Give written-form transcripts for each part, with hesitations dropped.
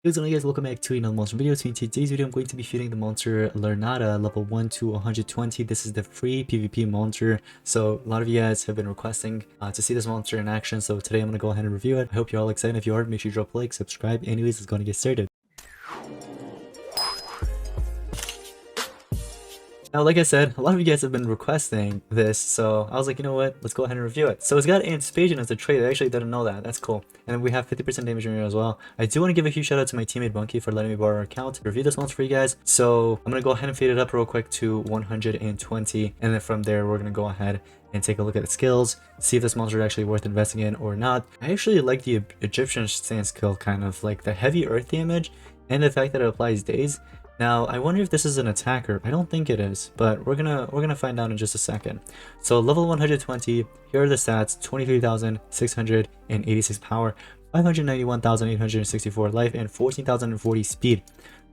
What's going on, guys? Welcome back to another monster video. So in today's video, I'm going to be feeding the monster Learnatta level 1 to 120. This is the free PvP monster. So a lot of you guys have been requesting to see this monster in action. So today I'm going to go ahead and review it. I hope you're all excited. If you are, make sure you drop a like, subscribe. Anyways, let's go and get started. Now, like I said, a lot of you guys have been requesting this, so I was like, you know what, let's go ahead and review it. So it's got anticipation as a trait. I actually didn't know that. That's cool. And then we have 50% damage in here as well. I do want to give a huge shout out to my teammate Bunky for letting me borrow our account to review this monster for you guys. So I'm going to go ahead and fade it up real quick to 120. And then from there, we're going to go ahead and take a look at the skills, see if this monster is actually worth investing in or not. I actually like the Egyptian stance skill, kind of like the heavy earth damage and the fact that it applies daze. Now, I wonder if this is an attacker. I don't think it is, but we're gonna find out in just a second. So level 120, here are the stats: 23,686 power, 591,864 life, and 14,040 speed.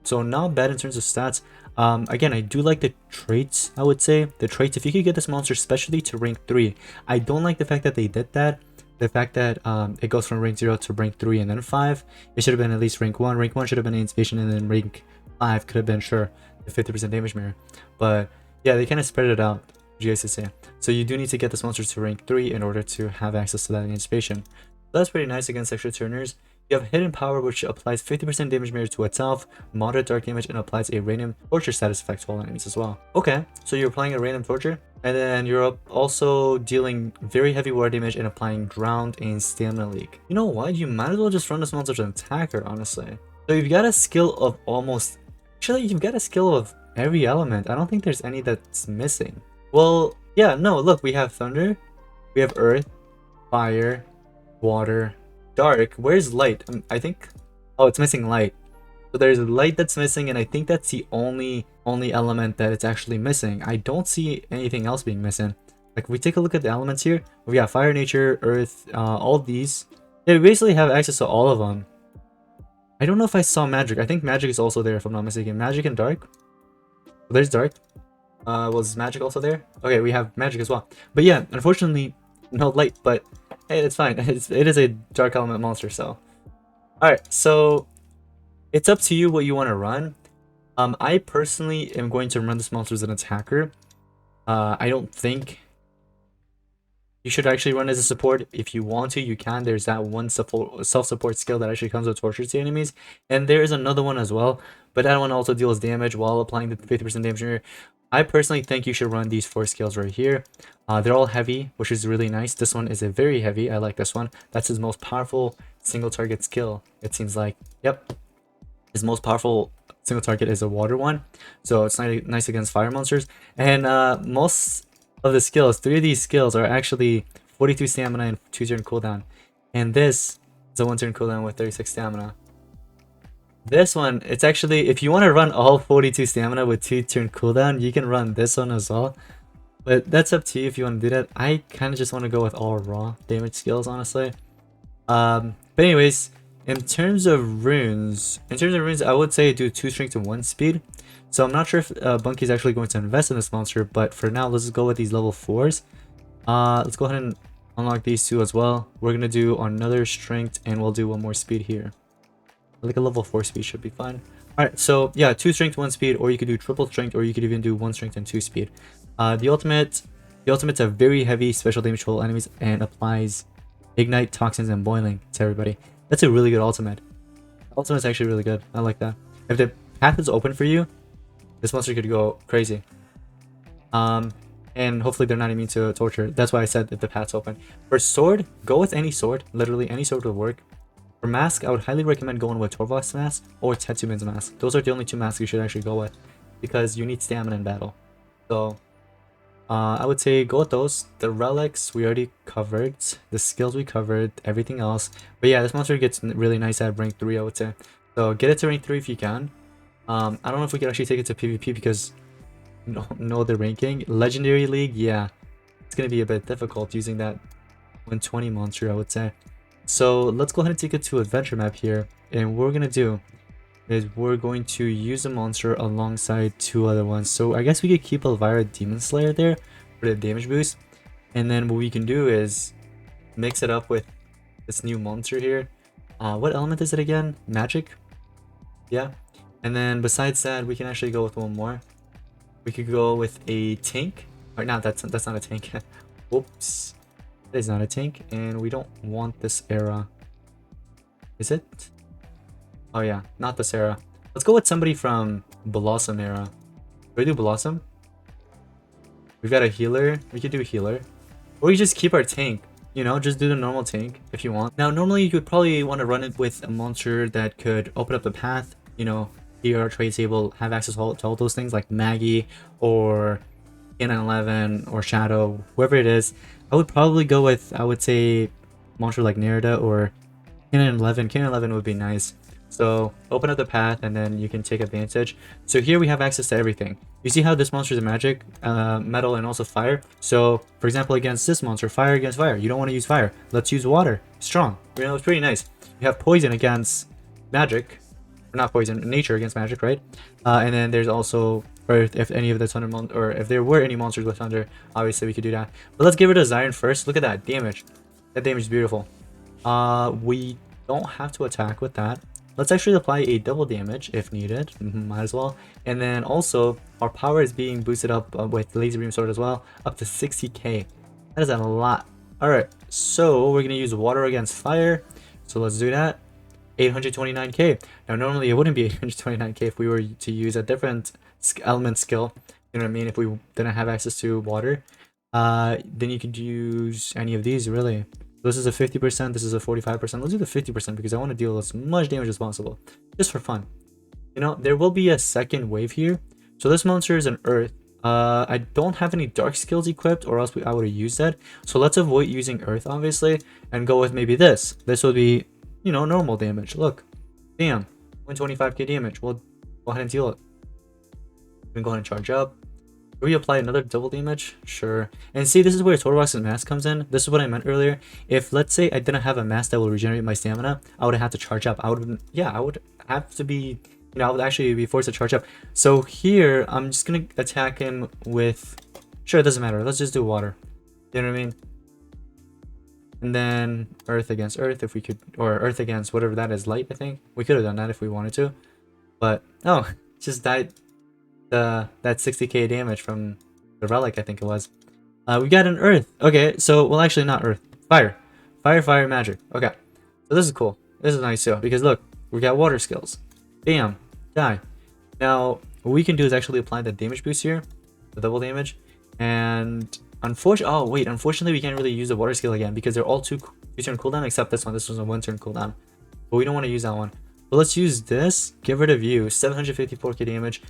So not bad in terms of stats. Again, I do like the traits, I would say. The traits, if you could get this monster especially to rank 3. I don't like the fact that they did that. The fact that it goes from rank 0 to rank 3 and then 5. It should have been at least rank 1. Rank 1 should have been anticipation, and then rank 5 could have been, sure, the 50% damage mirror. But yeah, they kind of spread it out, you guys to say. So you do need to get this monster to rank 3 in order to have access to that anticipation. So that's pretty nice against extra turners. You have hidden power, which applies 50% damage mirror to itself, moderate dark damage, and applies a random torture status effect to all enemies as well. Okay, so you're applying a random torture, and then you're also dealing very heavy water damage and applying drowned and stamina leak. You know what? You might as well just run this monster as an attacker, honestly. So you've got a skill of almost... Actually, you've got a skill of every element. I don't think there's any that's missing. Well, yeah, no, look, we have thunder, we have earth, fire, water, dark. Where's light? I think... Oh, it's missing light. So there's light that's missing, and I think that's the only element that it's actually missing. I don't see anything else being missing. Like, if we take a look at the elements here, we got fire, nature, earth, all these. Yeah, we basically have access to all of them. I don't know if I saw magic. I think magic is also there, if I'm not mistaken. Magic and dark. Oh, there's dark. Was magic also there? Okay, we have magic as well. But yeah, unfortunately, no light. But hey, it's fine. It is a dark element monster, so. Alright, so it's up to you what you want to run. I personally am going to run this monster as an attacker. I don't think you should actually run as a support. If you want to, you can. There's that one self-support skill that actually comes with torture to enemies. And there is another one as well. But that one also deals damage while applying the 50% damage here. I personally think you should run these 4 skills right here. They're all heavy, which is really nice. This one is a very heavy. I like this one. That's his most powerful single target skill, it seems like. Yep. His most powerful single target is a water one. So it's nice against fire monsters. And most of the skills, 3 of these skills are actually 42 stamina and 2 turn cooldown, and this is a 1 turn cooldown with 36 stamina. This one, it's actually, if you want to run all 42 stamina with 2 turn cooldown, you can run this one as well, but that's up to you if you want to do that. I kind of just want to go with all raw damage skills, honestly. But anyways, in terms of runes, I would say do 2 strength and 1 speed. So I'm not sure if Bunky's actually going to invest in this monster, but for now, let's just go with these level 4s. Let's go ahead and unlock these 2 as well. We're going to do another strength, and we'll do 1 more speed here. Like a level 4 speed should be fine. Alright, so yeah, 2 strength, 1 speed, or you could do triple strength, or you could even do 1 strength and 2 speed. The ultimate's a very heavy special damage to all enemies and applies ignite, toxins, and boiling to everybody. That's a really good ultimate. Ultimate's actually really good. I like that. If the path is open for you, this monster could go crazy. And hopefully they're not immune to torture. That's why I said if the path's open. For sword, go with any sword. Literally any sword will work. For mask, I would highly recommend going with Torvald's mask or Tetsumin's mask. Those are the only 2 masks you should actually go with, because you need stamina in battle. So I would say go with those. The relics we already covered. The skills we covered. Everything else. But yeah, this monster gets really nice at rank 3, I would say. So get it to rank 3 if you can. I don't know if we can actually take it to PvP because know the ranking. Legendary League, yeah, it's gonna be a bit difficult using that 120 monster, I would say. So let's go ahead and take it to adventure map here, and what we're gonna do is we're going to use a monster alongside 2 other ones. So I guess we could keep Elvira Demon Slayer there for the damage boost, and then what we can do is mix it up with this new monster here. What element is it again? Magic. Yeah. And then besides that, we can actually go with one more. We could go with a tank. Or no, that's not a tank. Whoops. That is not a tank, and we don't want this era. Is it? Oh yeah, not this era. Let's go with somebody from Blossom era. Do we do Blossom? We've got a healer. We could do healer. Or we just keep our tank. You know, just do the normal tank if you want. Now, normally you would probably want to run it with a monster that could open up the path. You know, here our trade table, have access to all those things like Maggie or N11 or Shadow, whoever it is. I would probably go with, I would say, monster like Learnatta or N11. N11 would be nice. So open up the path and then you can take advantage. So here we have access to everything. You see how this monster is a magic, metal, and also fire. So for example, against this monster, fire against fire. You don't want to use fire. Let's use water. Strong. You know, it's pretty nice. You have poison against magic. Or not poison, nature against magic, right? And then there's also earth if any of the thunder or if there were any monsters with thunder, obviously we could do that. But let's give it a Zion first. Look at that damage. That damage is beautiful. We don't have to attack with that. Let's actually apply a double damage if needed. Might as well. And then also our power is being boosted up with laser beam sword as well, up to 60k. That is a lot. All right, so we're gonna use water against fire. So let's do that. 829k. Now normally it wouldn't be 829k if we were to use a different element skill. You know what I mean? If we didn't have access to water, then you could use any of these really. This is a 50%, this is a 45%. Let's do the 50% because I want to deal as much damage as possible, just for fun. You know, there will be a second wave here. So this monster is an earth. I don't have any dark skills equipped, or else I would have used that. So let's avoid using earth, obviously, and go with maybe this. This would be, you know, normal damage. Look, damn, 125k damage. We'll go ahead and deal it. We can go ahead and charge up. We apply another double damage, sure. And see, this is where Total Rock's mask comes in. This is what I meant earlier. If let's say I didn't have a mask that will regenerate my stamina, I would have to charge up. I would have to be, you know, I would actually be forced to charge up. So here, I'm just gonna attack him with, sure, it doesn't matter. Let's just do water. You know what I mean? And then earth against earth, if we could, or earth against whatever that is, light. I think we could have done that if we wanted to, but oh, just died. That 60k damage from the relic, I think it was. We got an earth. Okay, so well, actually not earth, fire, fire magic. Okay, so this is cool. This is nice too because look, we got water skills. Bam, die. Now what we can do is actually apply the damage boost here, the double damage, and unfortunately we can't really use the water skill again because they're all two turn cooldown except this one. This was a 1 turn cooldown, but we don't want to use that one. But let's use this. Get rid of you. 754k damage.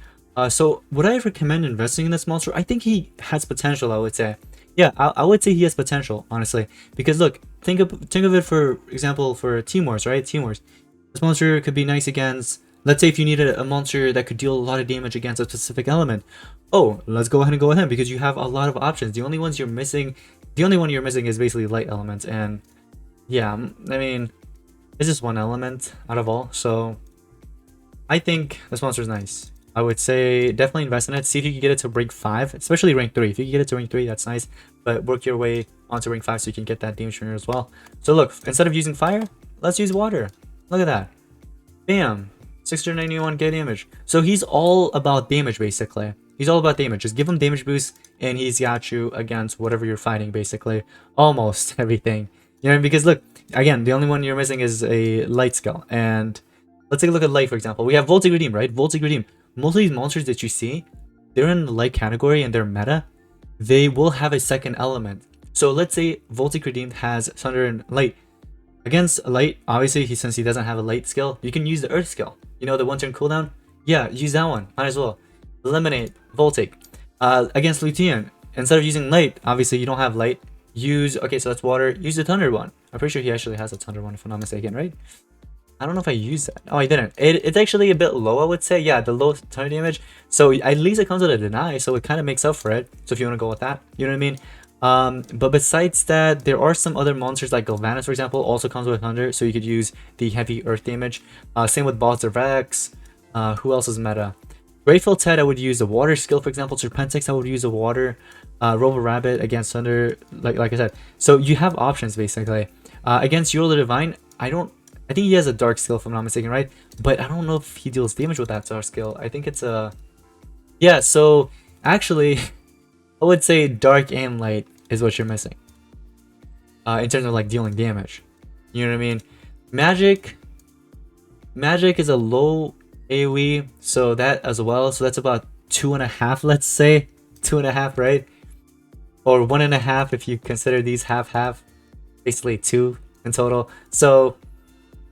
So would I recommend investing in this monster? I think he has potential, I would say. Yeah, I would say he has potential, honestly. Because look, think of it for example for Team Wars, right? Team Wars. This monster could be nice against, let's say if you needed a monster that could deal a lot of damage against a specific element. Oh, let's go ahead and go with him because you have a lot of options. The only one you're missing is basically light elements. And yeah, I mean, it's just one element out of all. So I think this monster is nice. I would say definitely invest in it. See if you can get it to rank 5, especially rank 3. If you can get it to rank 3, that's nice. But work your way onto rank 5 so you can get that damage trainer as well. So look, instead of using fire, let's use water. Look at that. Bam. 691k damage. So he's all about damage, basically. He's all about damage. Just give him damage boost, and he's got you against whatever you're fighting, basically. Almost everything. You know, because look, again, the only one you're missing is a light skill. And let's take a look at light, for example. We have Voltic Redeem, right? Voltic Redeem. Most of these monsters that you see, they're in the light category and they're meta. They will have a second element. So let's say Voltic Redeemed has Thunder and Light. Against Light, obviously, since he doesn't have a light skill, you can use the Earth skill. You know, the 1 turn cooldown? Yeah, use that one. Might as well. Eliminate Voltic. Against Lutean, instead of using Light, obviously you don't have Light. Okay, so that's Water. Use the Thunder one. I'm pretty sure he actually has a Thunder one if I'm not mistaken, right? I don't know if I used that. Oh, I didn't. It's actually a bit low, I would say. Yeah, the low thunder damage. So at least it comes with a deny, so it kind of makes up for it. So if you want to go with that, you know what I mean? But besides that, there are some other monsters like Galvanus, for example, also comes with thunder, so you could use the heavy earth damage. Same with Boss of Rex. Who else is meta? Grateful Ted, I would use the water skill, for example. Serpentix, I would use the water. Robo Rabbit against thunder, like I said. So you have options basically. Against Euro the Divine, I don't I think he has a dark skill if I'm not mistaken, right? But I don't know if he deals damage with that dark skill. I think it's a yeah. So actually, I would say dark and light is what you're missing. In terms of like dealing damage, you know what I mean? Magic, magic is a low AoE, so that as well. So that's about 2.5, let's say 2.5, right? Or 1.5 if you consider these half. Basically 2 in total. So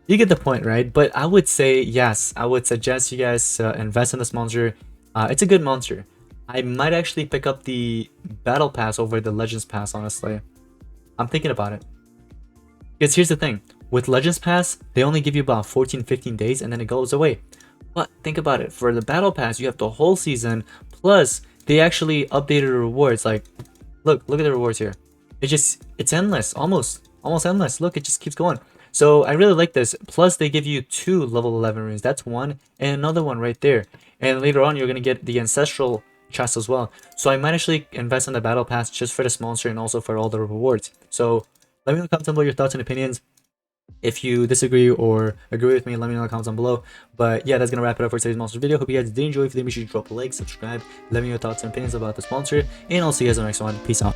you get the point, right? But I would say yes. I would suggest you guys invest in this monster. It's a good monster. I might actually pick up the battle pass over the legends pass. Honestly, I'm thinking about it. Because here's the thing. With Legends Pass, they only give you about 14-15 days and then it goes away. But think about it. For the Battle Pass, you have the whole season. Plus, they actually updated the rewards. Like, look at the rewards here. It's endless. Almost endless. Look, it just keeps going. So I really like this. Plus, they give you 2 level 11 runes. That's one. And another one right there. And later on, you're going to get the Ancestral chest as well. So I might actually invest in the Battle Pass just for this monster and also for all the rewards. So let me know in the comments down below your thoughts and opinions. If you disagree or agree with me, let me know in the comments down below. But yeah, that's gonna wrap it up for today's monster video. Hope you guys did enjoy. If you did, make sure you drop a like, subscribe, let me know your thoughts and opinions about this monster, and I'll see you guys in the next one. Peace out.